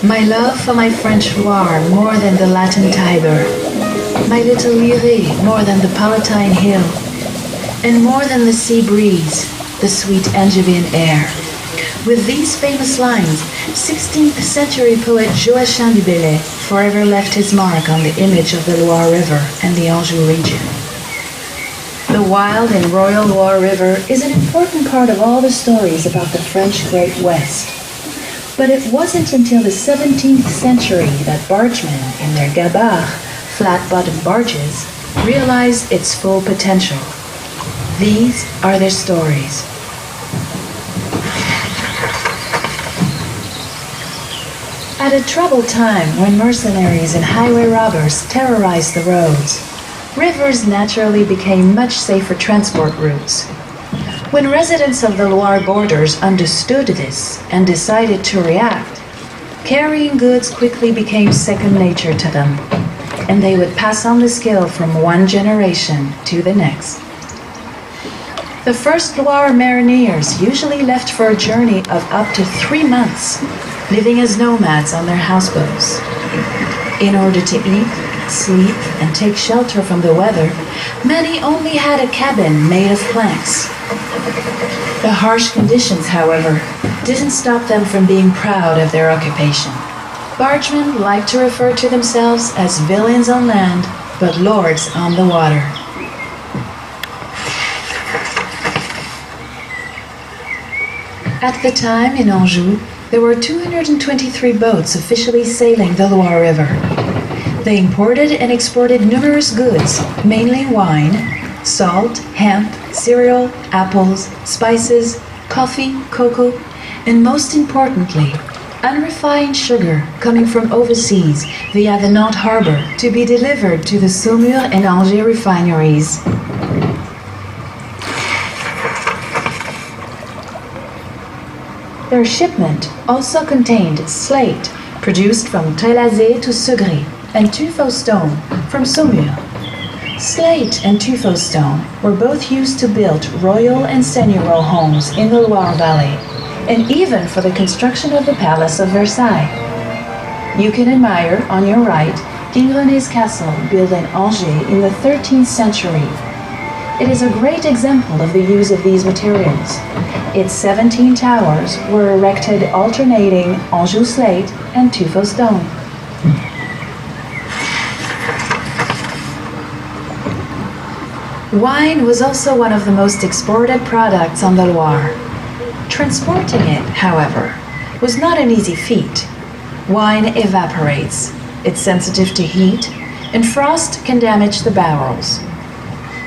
My love for my French Loire more than the Latin Tiber, my little Lirée more than the Palatine Hill, and more than the sea breeze, the sweet Angevin air. With these famous lines, 16th century poet Joachim du Bellay forever left his mark on the image of the Loire River and the Anjou region. The wild and royal Loire River is an important part of all the stories about the French Great West. But it wasn't until the 17th century that bargemen in their gabarres, flat-bottomed barges, realized its full potential. These are their stories. At a troubled time when mercenaries and highway robbers terrorized the roads, rivers naturally became much safer transport routes. When residents of the Loire borders understood this and decided to react, carrying goods quickly became second nature to them, and they would pass on the skill from one generation to the next. The first Loire mariners usually left for a journey of up to 3 months, living as nomads on their houseboats. In order to eat, sleep, and take shelter from the weather, many only had a cabin made of planks. The harsh conditions, however, didn't stop them from being proud of their occupation. Bargemen like to refer to themselves as villains on land, but lords on the water. At the time in Anjou, there were 223 boats officially sailing the Loire River. They imported and exported numerous goods, mainly wine, salt, hemp, cereal, apples, spices, coffee, cocoa, and most importantly, unrefined sugar coming from overseas via the Nantes harbor to be delivered to the Saumur and Angers refineries. Their shipment also contained slate, produced from Trélazé to Segré, and tuffeau stone from Saumur. Slate and tuffeau stone were both used to build royal and seigneurial homes in the Loire Valley, and even for the construction of the Palace of Versailles. You can admire, on your right, King René's castle built in Angers in the 13th century. It is a great example of the use of these materials. Its 17 towers were erected alternating Anjou slate and tuffeau stone. Wine was also one of the most exported products on the Loire. Transporting it, however, was not an easy feat. Wine evaporates, it's sensitive to heat, and frost can damage the barrels.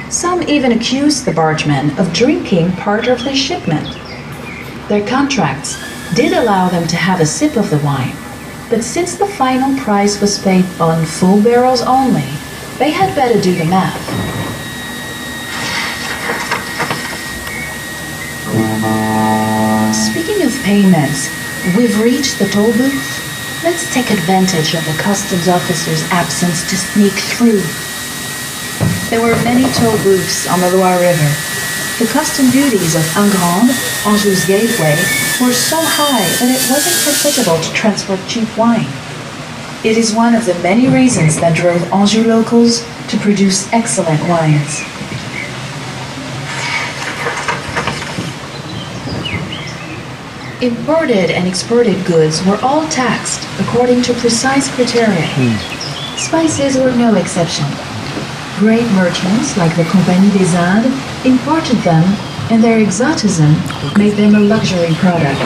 Some even accused the bargemen of drinking part of the shipment. Their contracts did allow them to have a sip of the wine, but since the final price was paid on full barrels only, they had better do the math. Speaking of payments, we've reached the toll booth. Let's take advantage of the customs officer's absence to sneak through. There were many toll booths on the Loire River. The custom duties of Angers, Anjou's gateway, were so high that it wasn't profitable to transport cheap wine. It is one of the many reasons that drove Anjou locals to produce excellent wines. Imported and exported goods were all taxed according to precise criteria. Spices were no exception. Great merchants like the Compagnie des Indes imported them, and their exotism made them a luxury product.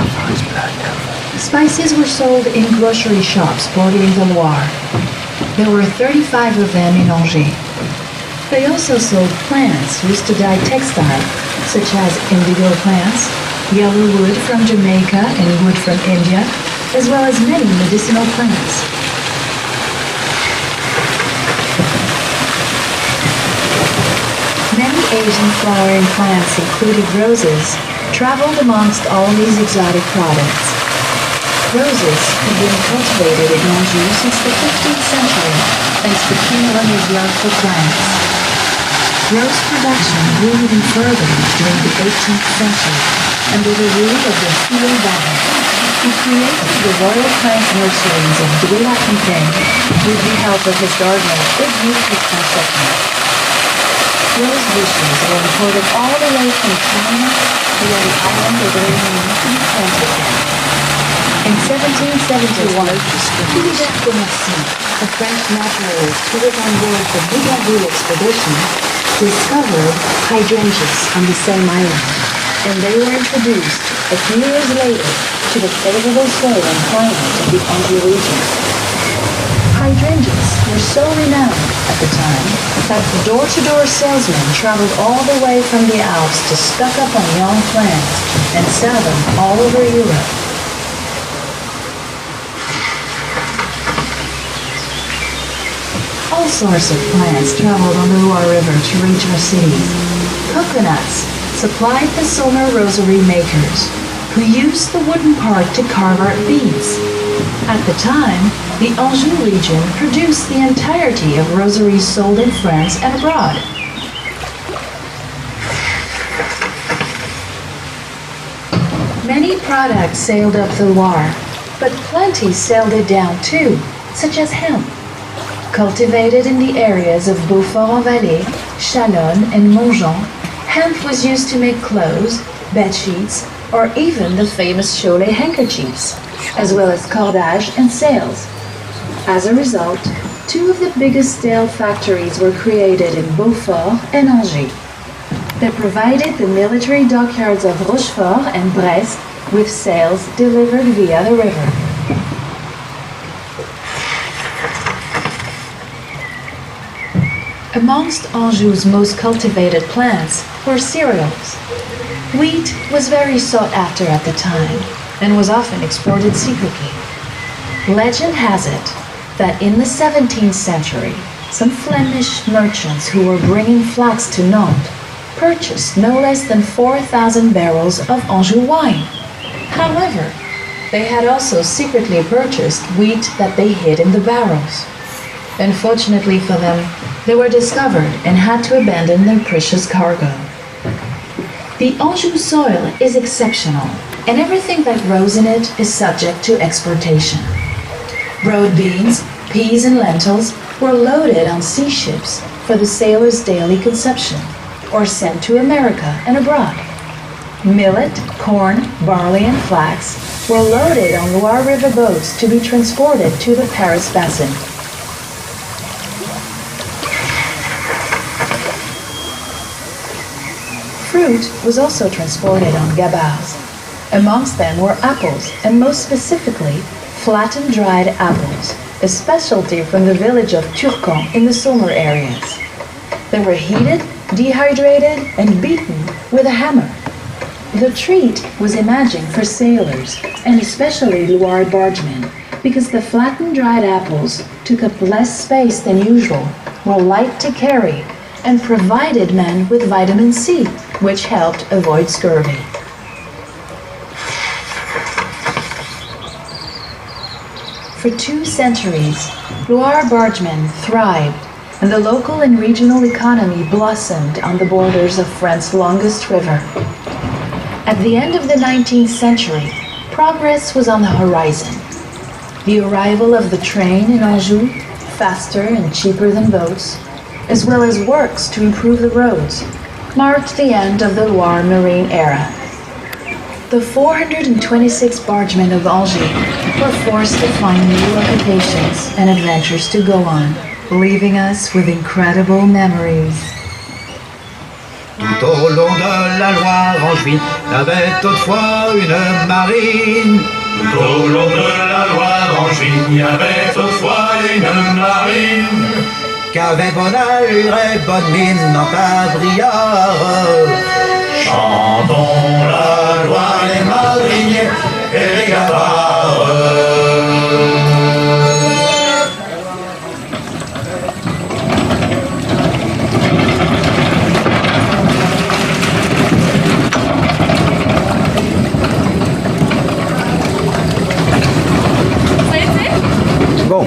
Spices were sold in grocery shops bordering the Loire. There were 35 of them in Angers. They also sold plants used to dye textile, such as indigo plants, yellow wood from Jamaica and wood from India, as well as many medicinal plants. Many Asian flowering plants, including roses, traveled amongst all these exotic products. Roses had been cultivated in Anjou since the 15th century, thanks to King René's love for plants. Rose production grew even further during the 18th century under the rule of the Theodore. He created the royal plant nurseries of Douai-la-Fontaine with the help of his gardener Yves Conception. Rose bushes were imported all the way from China via the island of Réunion to be planted there. In 1771, Philibert Commercy, a French naturalist who was on board the Bougainville expedition, discovered hydrangeas on the same island, and they were introduced a few years later to the favorable soil and climate of the Anjou region. Hydrangeas were so renowned at the time that door-to-door salesmen traveled all the way from the Alps to stock up on young plants and sell them all over Europe. All sorts of plants traveled on the Loire River to reach our cities. Coconuts supplied the summer rosary makers, who used the wooden part to carve art beads. At the time, the Anjou region produced the entirety of rosaries sold in France and abroad. Many products sailed up the Loire, but plenty sailed it down too, such as hemp. Cultivated in the areas of Beaufort-en-Vallée, Chalonne, and Montjean, hemp was used to make clothes, bedsheets, or even the famous Cholet handkerchiefs, as well as cordage and sails. As a result, two of the biggest sail factories were created in Beaufort and Angers. They provided the military dockyards of Rochefort and Brest with sails delivered via the river. Amongst Anjou's most cultivated plants were cereals. Wheat was very sought after at the time and was often exported secretly. Legend has it that in the 17th century, some Flemish merchants who were bringing flax to Nantes purchased no less than 4,000 barrels of Anjou wine. However, they had also secretly purchased wheat that they hid in the barrels. Unfortunately for them, they were discovered and had to abandon their precious cargo. The Anjou soil is exceptional, and everything that grows in it is subject to exportation. Broad beans, peas, and lentils were loaded on sea ships for the sailors' daily consumption, or sent to America and abroad. Millet, corn, barley, and flax were loaded on Loire River boats to be transported to the Paris basin. Fruit was also transported on gabars. Amongst them were apples, and most specifically, flattened dried apples, a specialty from the village of Turcan in the Saumur areas. They were heated, dehydrated, and beaten with a hammer. The treat was imagined for sailors, and especially Loire bargemen, because the flattened dried apples took up less space than usual, were light to carry, and provided men with vitamin C, which helped avoid scurvy. For 2 centuries, Loire bargemen thrived, and the local and regional economy blossomed on the borders of France's longest river. At the end of the 19th century, progress was on the horizon. The arrival of the train in Anjou, faster and cheaper than boats, as well as works to improve the roads, marked the end of the Loire marine era. The 426 bargemen of Angers were forced to find new occupations and adventures to go on, leaving us with incredible memories. Tout au long de la Loire angevine, il y avait autrefois une marine. Tout au long de la Loire angevine, il y avait autrefois une marine. Qu'avait bonne allure et bonne mine dans ta brière. Chantons la Loire, les mariniers et les gabarres. Bon.